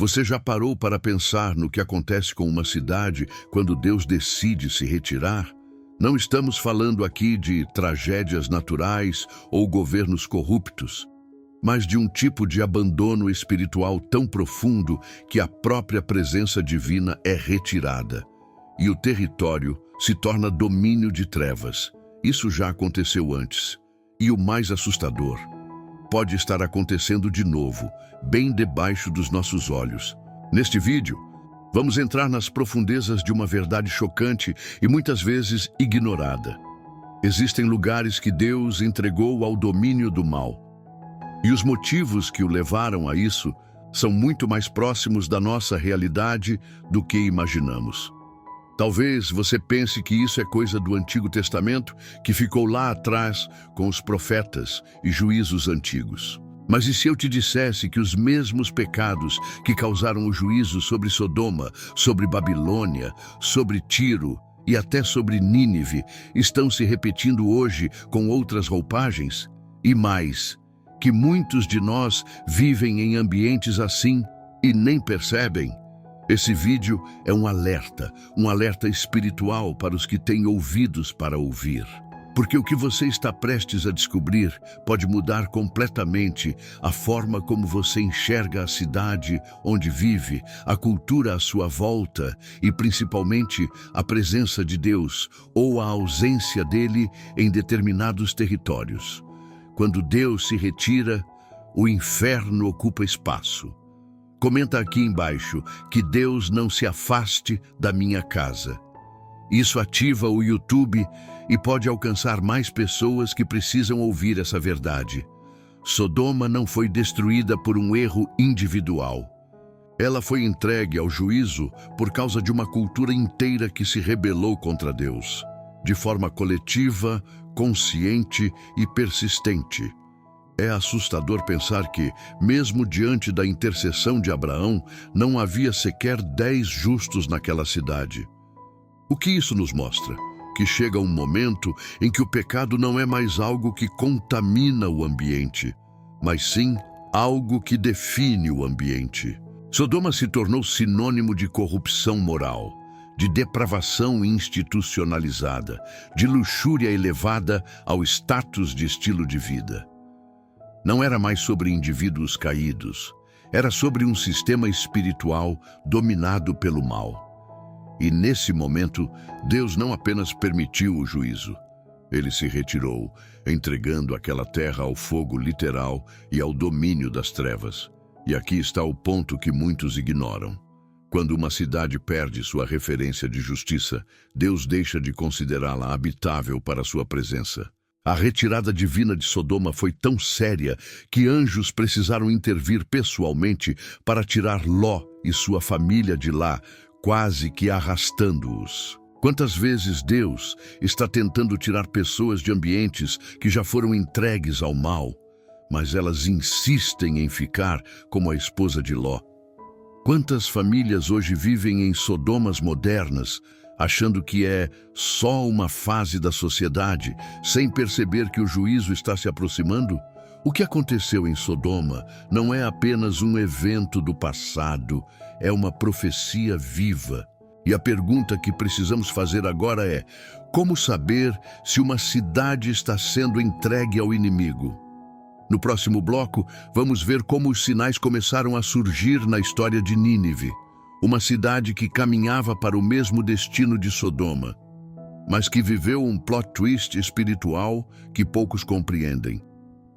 Você já parou para pensar no que acontece com uma cidade quando Deus decide se retirar? Não estamos falando aqui de tragédias naturais ou governos corruptos, mas de um tipo de abandono espiritual tão profundo que a própria presença divina é retirada e o território se torna domínio de trevas. Isso já aconteceu antes. E o mais assustador, pode estar acontecendo de novo, bem debaixo dos nossos olhos. Neste vídeo, vamos entrar nas profundezas de uma verdade chocante e muitas vezes ignorada. Existem lugares que Deus entregou ao domínio do mal. E os motivos que o levaram a isso são muito mais próximos da nossa realidade do que imaginamos. Talvez você pense que isso é coisa do Antigo Testamento, que ficou lá atrás com os profetas e juízos antigos. Mas e se eu te dissesse que os mesmos pecados que causaram o juízo sobre Sodoma, sobre Babilônia, sobre Tiro e até sobre Nínive estão se repetindo hoje com outras roupagens? E mais, que muitos de nós vivem em ambientes assim e nem percebem? Esse vídeo é um alerta espiritual para os que têm ouvidos para ouvir. Porque o que você está prestes a descobrir pode mudar completamente a forma como você enxerga a cidade onde vive, a cultura à sua volta e principalmente a presença de Deus ou a ausência dele em determinados territórios. Quando Deus se retira, o inferno ocupa espaço. Comenta aqui embaixo que Deus não se afaste da minha casa. Isso ativa o YouTube e pode alcançar mais pessoas que precisam ouvir essa verdade. Sodoma não foi destruída por um erro individual. Ela foi entregue ao juízo por causa de uma cultura inteira que se rebelou contra Deus, de forma coletiva, consciente e persistente. É assustador pensar que, mesmo diante da intercessão de Abraão, não havia sequer 10 justos naquela cidade. O que isso nos mostra? Que chega um momento em que o pecado não é mais algo que contamina o ambiente, mas sim algo que define o ambiente. Sodoma se tornou sinônimo de corrupção moral, de depravação institucionalizada, de luxúria elevada ao status de estilo de vida. Não era mais sobre indivíduos caídos, era sobre um sistema espiritual dominado pelo mal. E nesse momento, Deus não apenas permitiu o juízo, ele se retirou, entregando aquela terra ao fogo literal e ao domínio das trevas. E aqui está o ponto que muitos ignoram. Quando uma cidade perde sua referência de justiça, Deus deixa de considerá-la habitável para sua presença. A retirada divina de Sodoma foi tão séria que anjos precisaram intervir pessoalmente para tirar Ló e sua família de lá, quase que arrastando-os. Quantas vezes Deus está tentando tirar pessoas de ambientes que já foram entregues ao mal, mas elas insistem em ficar como a esposa de Ló? Quantas famílias hoje vivem em Sodomas modernas, achando que é só uma fase da sociedade, sem perceber que o juízo está se aproximando? O que aconteceu em Sodoma não é apenas um evento do passado, é uma profecia viva. E a pergunta que precisamos fazer agora é: como saber se uma cidade está sendo entregue ao inimigo? No próximo bloco, vamos ver como os sinais começaram a surgir na história de Nínive, uma cidade que caminhava para o mesmo destino de Sodoma, mas que viveu um plot twist espiritual que poucos compreendem.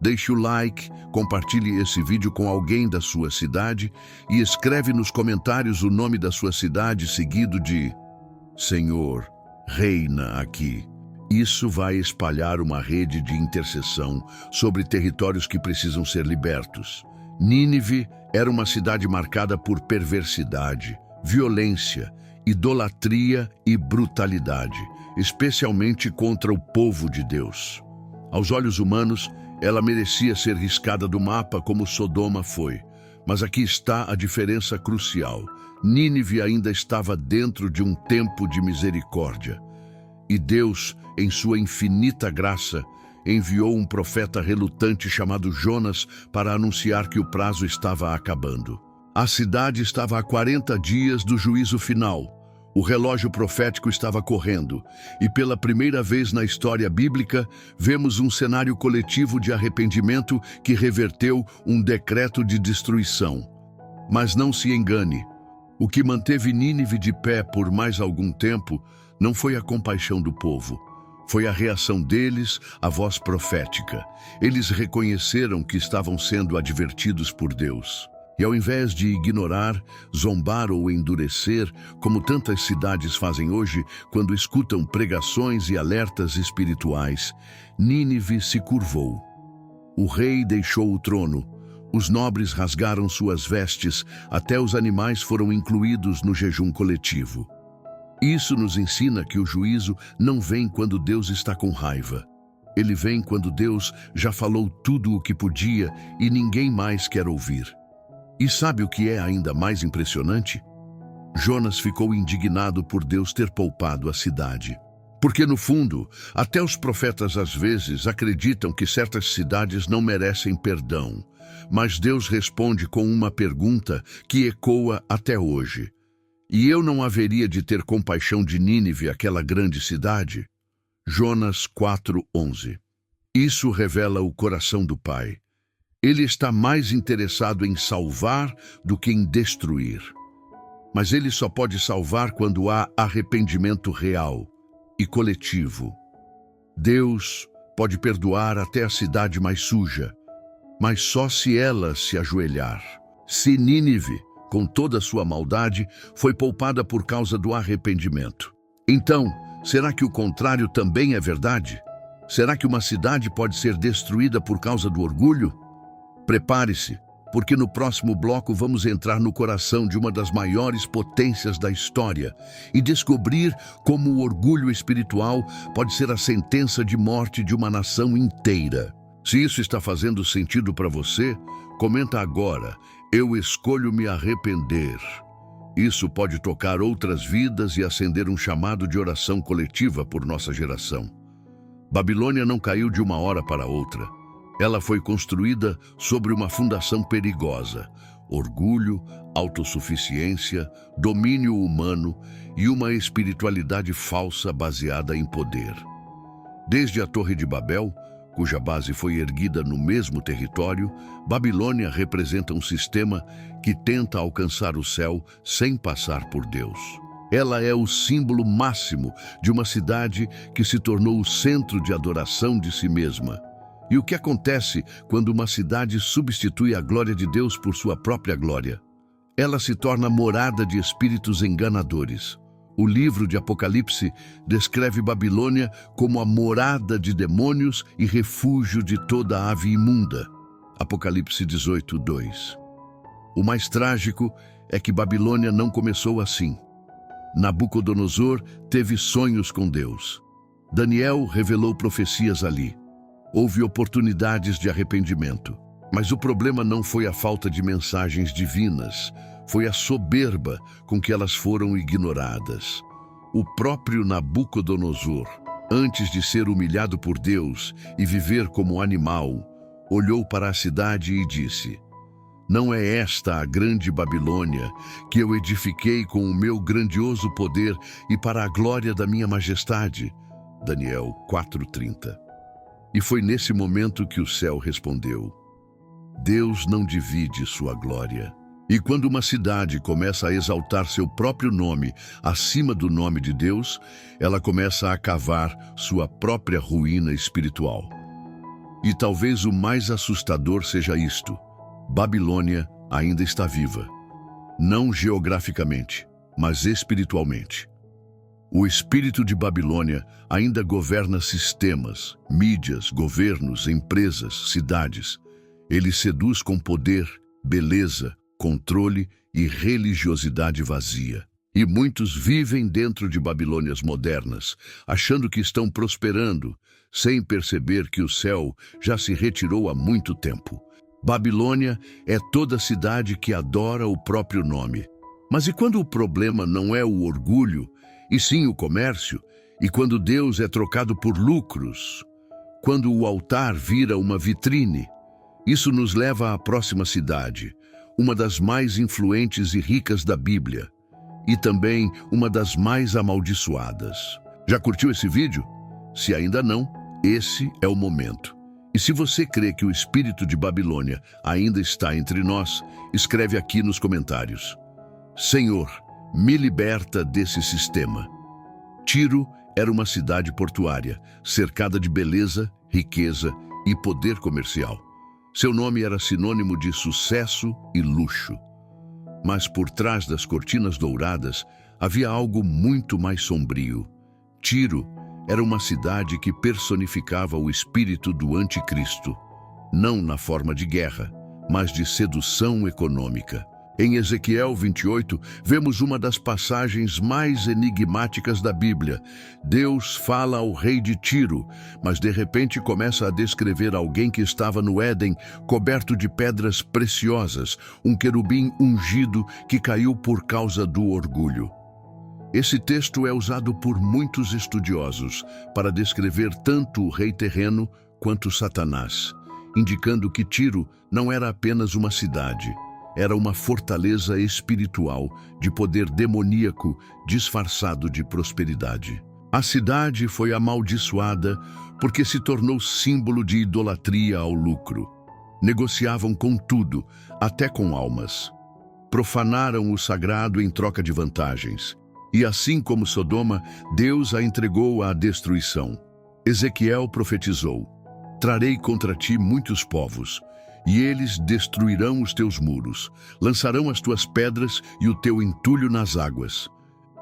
Deixe o like, compartilhe esse vídeo com alguém da sua cidade e escreve nos comentários o nome da sua cidade seguido de Senhor, reina aqui. Isso vai espalhar uma rede de intercessão sobre territórios que precisam ser libertos. Nínive era uma cidade marcada por perversidade, violência, idolatria e brutalidade, especialmente contra o povo de Deus. Aos olhos humanos, ela merecia ser riscada do mapa como Sodoma foi. Mas aqui está a diferença crucial. Nínive ainda estava dentro de um tempo de misericórdia. E Deus, em sua infinita graça, enviou um profeta relutante chamado Jonas para anunciar que o prazo estava acabando. A cidade estava a 40 dias do juízo final. O relógio profético estava correndo, e pela primeira vez na história bíblica, vemos um cenário coletivo de arrependimento que reverteu um decreto de destruição. Mas não se engane, o que manteve Nínive de pé por mais algum tempo não foi a compaixão do povo. Foi a reação deles à voz profética. Eles reconheceram que estavam sendo advertidos por Deus. E ao invés de ignorar, zombar ou endurecer, como tantas cidades fazem hoje quando escutam pregações e alertas espirituais, Nínive se curvou. O rei deixou o trono, os nobres rasgaram suas vestes, até os animais foram incluídos no jejum coletivo. Isso nos ensina que o juízo não vem quando Deus está com raiva. Ele vem quando Deus já falou tudo o que podia e ninguém mais quer ouvir. E sabe o que é ainda mais impressionante? Jonas ficou indignado por Deus ter poupado a cidade. Porque, no fundo, até os profetas às vezes acreditam que certas cidades não merecem perdão. Mas Deus responde com uma pergunta que ecoa até hoje. E eu não haveria de ter compaixão de Nínive, aquela grande cidade? Jonas 4:11. Isso revela o coração do Pai. Ele está mais interessado em salvar do que em destruir. Mas ele só pode salvar quando há arrependimento real e coletivo. Deus pode perdoar até a cidade mais suja, mas só se ela se ajoelhar. Se Nínive, com toda a sua maldade, foi poupada por causa do arrependimento, então, será que o contrário também é verdade? Será que uma cidade pode ser destruída por causa do orgulho? Prepare-se, porque no próximo bloco vamos entrar no coração de uma das maiores potências da história e descobrir como o orgulho espiritual pode ser a sentença de morte de uma nação inteira. Se isso está fazendo sentido para você, comenta agora: eu escolho me arrepender. Isso pode tocar outras vidas e acender um chamado de oração coletiva por nossa geração. Babilônia não caiu de uma hora para outra. Ela foi construída sobre uma fundação perigosa: orgulho, autossuficiência, domínio humano e uma espiritualidade falsa baseada em poder. Desde a Torre de Babel, cuja base foi erguida no mesmo território, Babilônia representa um sistema que tenta alcançar o céu sem passar por Deus. Ela é o símbolo máximo de uma cidade que se tornou o centro de adoração de si mesma. E o que acontece quando uma cidade substitui a glória de Deus por sua própria glória? Ela se torna morada de espíritos enganadores. O livro de Apocalipse descreve Babilônia como a morada de demônios e refúgio de toda ave imunda. Apocalipse 18:2. O mais trágico é que Babilônia não começou assim. Nabucodonosor teve sonhos com Deus. Daniel revelou profecias ali. Houve oportunidades de arrependimento. Mas o problema não foi a falta de mensagens divinas, foi a soberba com que elas foram ignoradas. O próprio Nabucodonosor, antes de ser humilhado por Deus e viver como animal, olhou para a cidade e disse: não é esta a grande Babilônia que eu edifiquei com o meu grandioso poder e para a glória da minha majestade? Daniel 4:30. E foi nesse momento que o céu respondeu: Deus não divide sua glória. E quando uma cidade começa a exaltar seu próprio nome acima do nome de Deus, ela começa a cavar sua própria ruína espiritual. E talvez o mais assustador seja isto: Babilônia ainda está viva. Não geograficamente, mas espiritualmente. O espírito de Babilônia ainda governa sistemas, mídias, governos, empresas, cidades. Ele seduz com poder, beleza, controle e religiosidade vazia. E muitos vivem dentro de Babilônias modernas, achando que estão prosperando, sem perceber que o céu já se retirou há muito tempo. Babilônia é toda cidade que adora o próprio nome. Mas e quando o problema não é o orgulho, e sim o comércio, e quando Deus é trocado por lucros? Quando o altar vira uma vitrine? Isso nos leva à próxima cidade, uma das mais influentes e ricas da Bíblia, e também uma das mais amaldiçoadas. Já curtiu esse vídeo? Se ainda não, esse é o momento. E se você crê que o espírito de Babilônia ainda está entre nós, escreve aqui nos comentários: Senhor, me liberta desse sistema. Tiro era uma cidade portuária, cercada de beleza, riqueza e poder comercial. Seu nome era sinônimo de sucesso e luxo. Mas por trás das cortinas douradas havia algo muito mais sombrio. Tiro era uma cidade que personificava o espírito do anticristo, não na forma de guerra, mas de sedução econômica. Em Ezequiel 28, vemos uma das passagens mais enigmáticas da Bíblia. Deus fala ao rei de Tiro, mas de repente começa a descrever alguém que estava no Éden, coberto de pedras preciosas, um querubim ungido que caiu por causa do orgulho. Esse texto é usado por muitos estudiosos para descrever tanto o rei terreno quanto Satanás, indicando que Tiro não era apenas uma cidade, era uma fortaleza espiritual de poder demoníaco disfarçado de prosperidade. A cidade foi amaldiçoada porque se tornou símbolo de idolatria ao lucro. Negociavam com tudo, até com almas. Profanaram o sagrado em troca de vantagens. E assim como Sodoma, Deus a entregou à destruição. Ezequiel profetizou: Trarei contra ti muitos povos, e eles destruirão os teus muros, lançarão as tuas pedras e o teu entulho nas águas.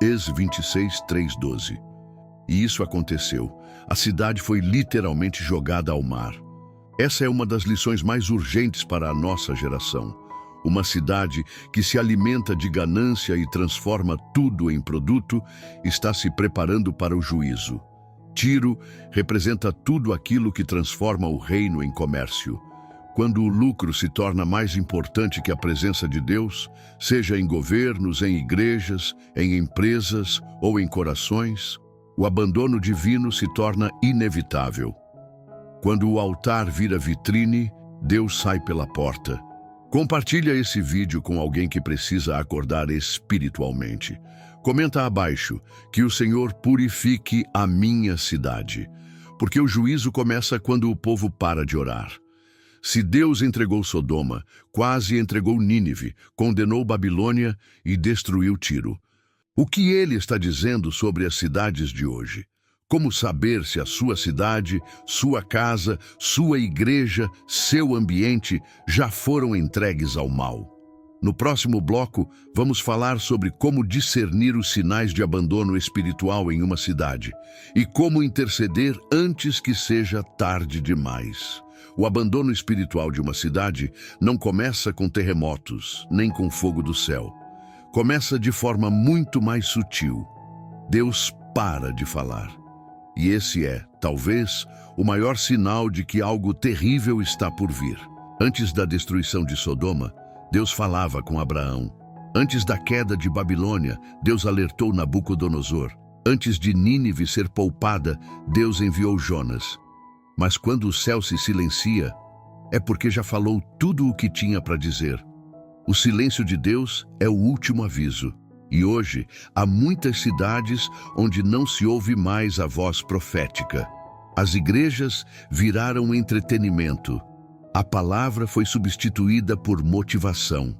Ex 26, 3:12. E isso aconteceu. A cidade foi literalmente jogada ao mar. Essa é uma das lições mais urgentes para a nossa geração. Uma cidade que se alimenta de ganância e transforma tudo em produto, está se preparando para o juízo. Tiro representa tudo aquilo que transforma o reino em comércio. Quando o lucro se torna mais importante que a presença de Deus, seja em governos, em igrejas, em empresas ou em corações, o abandono divino se torna inevitável. Quando o altar vira vitrine, Deus sai pela porta. Compartilha esse vídeo com alguém que precisa acordar espiritualmente. Comenta abaixo que o Senhor purifique a minha cidade, porque o juízo começa quando o povo para de orar. Se Deus entregou Sodoma, quase entregou Nínive, condenou Babilônia e destruiu Tiro. O que ele está dizendo sobre as cidades de hoje? Como saber se a sua cidade, sua casa, sua igreja, seu ambiente já foram entregues ao mal? No próximo bloco, vamos falar sobre como discernir os sinais de abandono espiritual em uma cidade e como interceder antes que seja tarde demais. O abandono espiritual de uma cidade não começa com terremotos, nem com fogo do céu. Começa de forma muito mais sutil. Deus para de falar. E esse é, talvez, o maior sinal de que algo terrível está por vir. Antes da destruição de Sodoma, Deus falava com Abraão. Antes da queda de Babilônia, Deus alertou Nabucodonosor. Antes de Nínive ser poupada, Deus enviou Jonas. Mas quando o céu se silencia, é porque já falou tudo o que tinha para dizer. O silêncio de Deus é o último aviso. E hoje, há muitas cidades onde não se ouve mais a voz profética. As igrejas viraram entretenimento. A palavra foi substituída por motivação.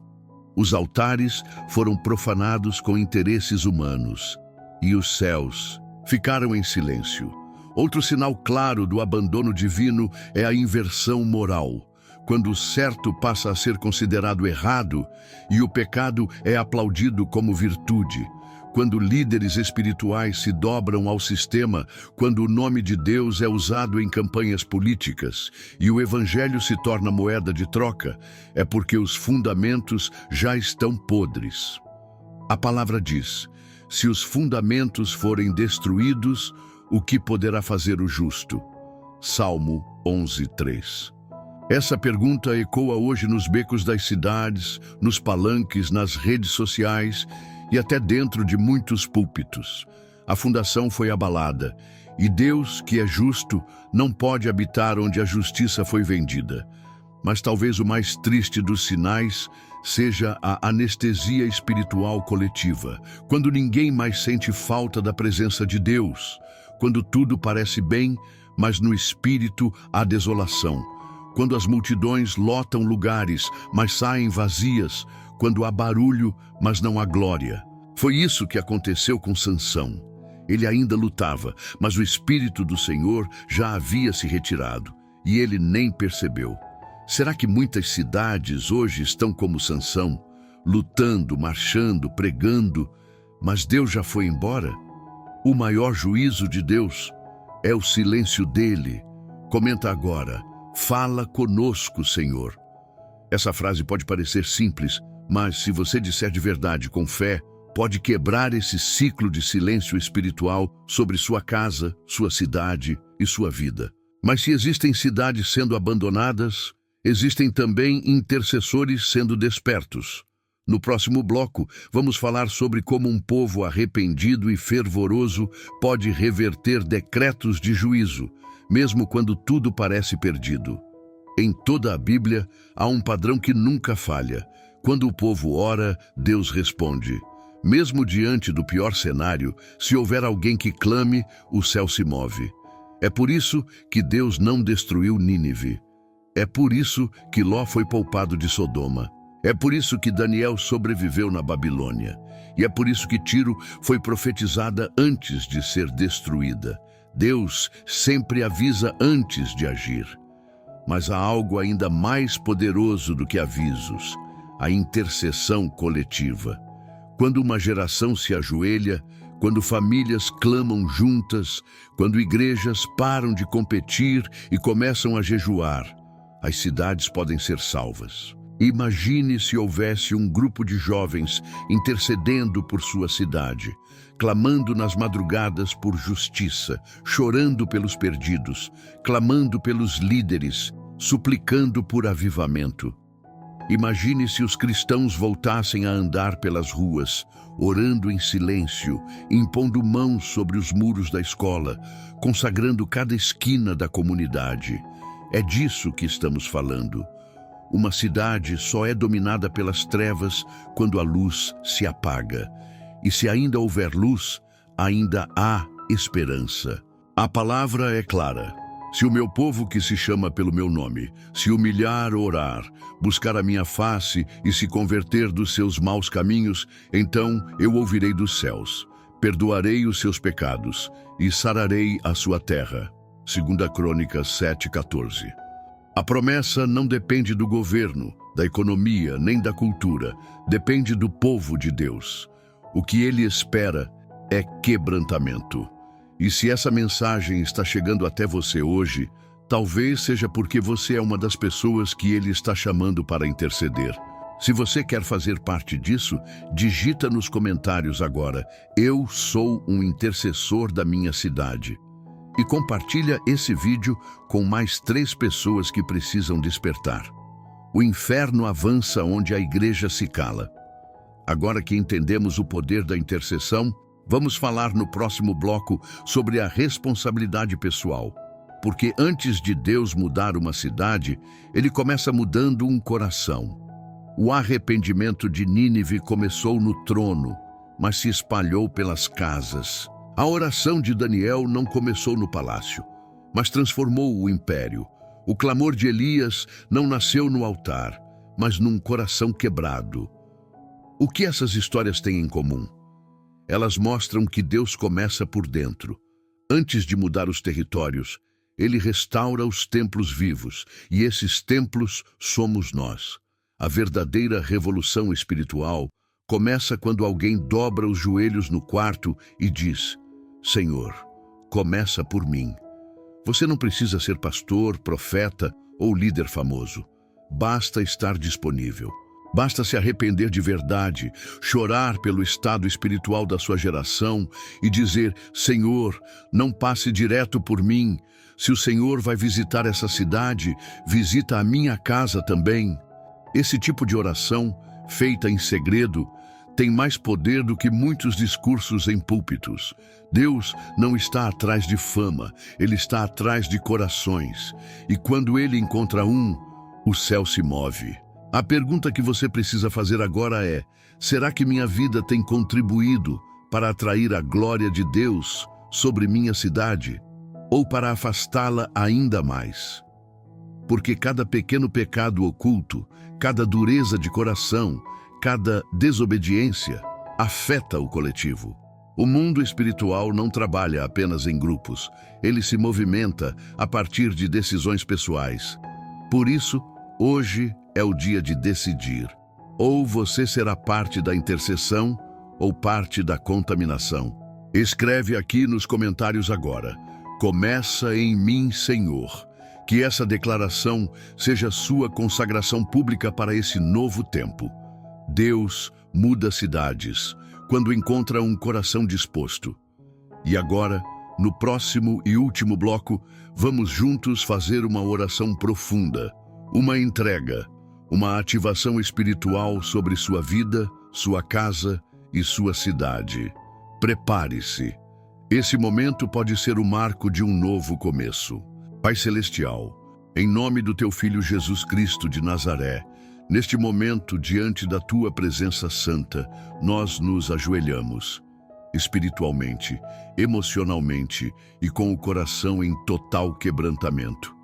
Os altares foram profanados com interesses humanos. E os céus ficaram em silêncio. Outro sinal claro do abandono divino é a inversão moral. Quando o certo passa a ser considerado errado e o pecado é aplaudido como virtude. Quando líderes espirituais se dobram ao sistema, quando o nome de Deus é usado em campanhas políticas e o evangelho se torna moeda de troca, é porque os fundamentos já estão podres. A palavra diz: se os fundamentos forem destruídos, o que poderá fazer o justo? Salmo 11:3. Essa pergunta ecoa hoje nos becos das cidades, nos palanques, nas redes sociais e até dentro de muitos púlpitos. A fundação foi abalada, e Deus, que é justo, não pode habitar onde a justiça foi vendida. Mas talvez o mais triste dos sinais seja a anestesia espiritual coletiva, quando ninguém mais sente falta da presença de Deus, quando tudo parece bem, mas no espírito há desolação, quando as multidões lotam lugares, mas saem vazias, quando há barulho, mas não há glória. Foi isso que aconteceu com Sansão. Ele ainda lutava, mas o Espírito do Senhor já havia se retirado, e ele nem percebeu. Será que muitas cidades hoje estão como Sansão, lutando, marchando, pregando, mas Deus já foi embora? O maior juízo de Deus é o silêncio dele. Comenta agora: fala conosco, Senhor. Essa frase pode parecer simples, mas se você disser de verdade com fé, pode quebrar esse ciclo de silêncio espiritual sobre sua casa, sua cidade e sua vida. Mas se existem cidades sendo abandonadas, existem também intercessores sendo despertos. No próximo bloco, vamos falar sobre como um povo arrependido e fervoroso pode reverter decretos de juízo, mesmo quando tudo parece perdido. Em toda a Bíblia, há um padrão que nunca falha. Quando o povo ora, Deus responde. Mesmo diante do pior cenário, se houver alguém que clame, o céu se move. É por isso que Deus não destruiu Nínive. É por isso que Ló foi poupado de Sodoma. É por isso que Daniel sobreviveu na Babilônia. E é por isso que Tiro foi profetizada antes de ser destruída. Deus sempre avisa antes de agir. Mas há algo ainda mais poderoso do que avisos: a intercessão coletiva. Quando uma geração se ajoelha, quando famílias clamam juntas, quando igrejas param de competir e começam a jejuar, as cidades podem ser salvas. Imagine se houvesse um grupo de jovens intercedendo por sua cidade, clamando nas madrugadas por justiça, chorando pelos perdidos, clamando pelos líderes, suplicando por avivamento. Imagine se os cristãos voltassem a andar pelas ruas, orando em silêncio, impondo mãos sobre os muros da escola, consagrando cada esquina da comunidade. É disso que estamos falando. Uma cidade só é dominada pelas trevas quando a luz se apaga. E se ainda houver luz, ainda há esperança. A palavra é clara. Se o meu povo que se chama pelo meu nome se humilhar, orar, buscar a minha face e se converter dos seus maus caminhos, então eu ouvirei dos céus, perdoarei os seus pecados e sararei a sua terra. 2 Crônicas 7:14. A promessa não depende do governo, da economia, nem da cultura. Depende do povo de Deus. O que ele espera é quebrantamento. E se essa mensagem está chegando até você hoje, talvez seja porque você é uma das pessoas que ele está chamando para interceder. Se você quer fazer parte disso, digita nos comentários agora: eu sou um intercessor da minha cidade. E compartilha esse vídeo com mais 3 pessoas que precisam despertar. O inferno avança onde a igreja se cala. Agora que entendemos o poder da intercessão, vamos falar no próximo bloco sobre a responsabilidade pessoal. Porque antes de Deus mudar uma cidade, ele começa mudando um coração. O arrependimento de Nínive começou no trono, mas se espalhou pelas casas. A oração de Daniel não começou no palácio, mas transformou o império. O clamor de Elias não nasceu no altar, mas num coração quebrado. O que essas histórias têm em comum? Elas mostram que Deus começa por dentro. Antes de mudar os territórios, ele restaura os templos vivos, e esses templos somos nós. A verdadeira revolução espiritual começa quando alguém dobra os joelhos no quarto e diz: Senhor, começa por mim. Você não precisa ser pastor, profeta ou líder famoso. Basta estar disponível. Basta se arrepender de verdade, chorar pelo estado espiritual da sua geração e dizer: Senhor, não passe direto por mim. Se o Senhor vai visitar essa cidade, visita a minha casa também. Esse tipo de oração, feita em segredo, tem mais poder do que muitos discursos em púlpitos. Deus não está atrás de fama, ele está atrás de corações. E quando ele encontra um, o céu se move. A pergunta que você precisa fazer agora é: será que minha vida tem contribuído para atrair a glória de Deus sobre minha cidade ou para afastá-la ainda mais? Porque cada pequeno pecado oculto, cada dureza de coração, cada desobediência afeta o coletivo. O mundo espiritual não trabalha apenas em grupos, ele se movimenta a partir de decisões pessoais. Por isso, hoje é o dia de decidir. Ou você será parte da intercessão ou parte da contaminação. Escreve aqui nos comentários agora: começa em mim, Senhor. Que essa declaração seja sua consagração pública para esse novo tempo. Deus muda cidades quando encontra um coração disposto. E agora, no próximo e último bloco, vamos juntos fazer uma oração profunda, uma entrega, uma ativação espiritual sobre sua vida, sua casa e sua cidade. Prepare-se. Esse momento pode ser o marco de um novo começo. Pai Celestial, em nome do Teu Filho Jesus Cristo de Nazaré, neste momento, diante da Tua presença santa, nós nos ajoelhamos, espiritualmente, emocionalmente e com o coração em total quebrantamento.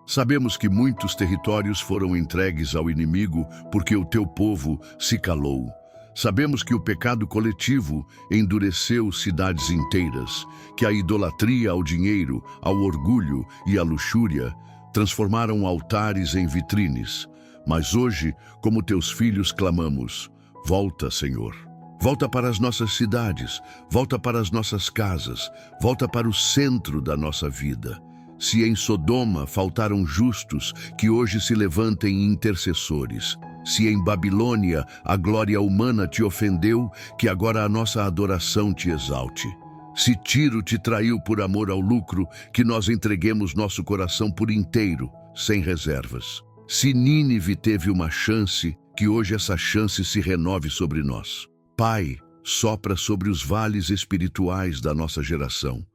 Sabemos que muitos territórios foram entregues ao inimigo porque o Teu povo se calou. Sabemos que o pecado coletivo endureceu cidades inteiras, que a idolatria ao dinheiro, ao orgulho e à luxúria transformaram altares em vitrines. Mas hoje, como teus filhos, clamamos: volta, Senhor. Volta para as nossas cidades, volta para as nossas casas, volta para o centro da nossa vida. Se em Sodoma faltaram justos, que hoje se levantem intercessores. Se em Babilônia a glória humana te ofendeu, que agora a nossa adoração te exalte. Se Tiro te traiu por amor ao lucro, que nós entreguemos nosso coração por inteiro, sem reservas. Se Nínive teve uma chance, que hoje essa chance se renove sobre nós. Pai, sopra sobre os vales espirituais da nossa geração.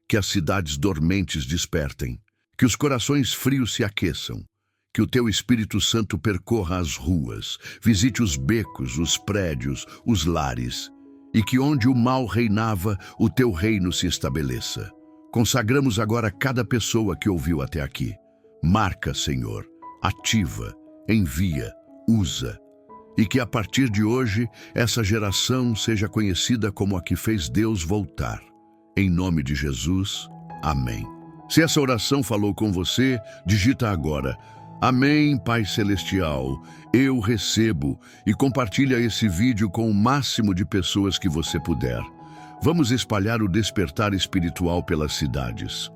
Que as cidades dormentes despertem. Que os corações frios se aqueçam. Que o Teu Espírito Santo percorra as ruas, visite os becos, os prédios, os lares, e que onde o mal reinava, o Teu reino se estabeleça. Consagramos agora cada pessoa que ouviu até aqui. Marca, Senhor, ativa, envia, usa, e que a partir de hoje essa geração seja conhecida como a que fez Deus voltar. Em nome de Jesus, amém. Se essa oração falou com você, digita agora: amém, Pai Celestial, eu recebo, e compartilha esse vídeo com o máximo de pessoas que você puder. Vamos espalhar o despertar espiritual pelas cidades.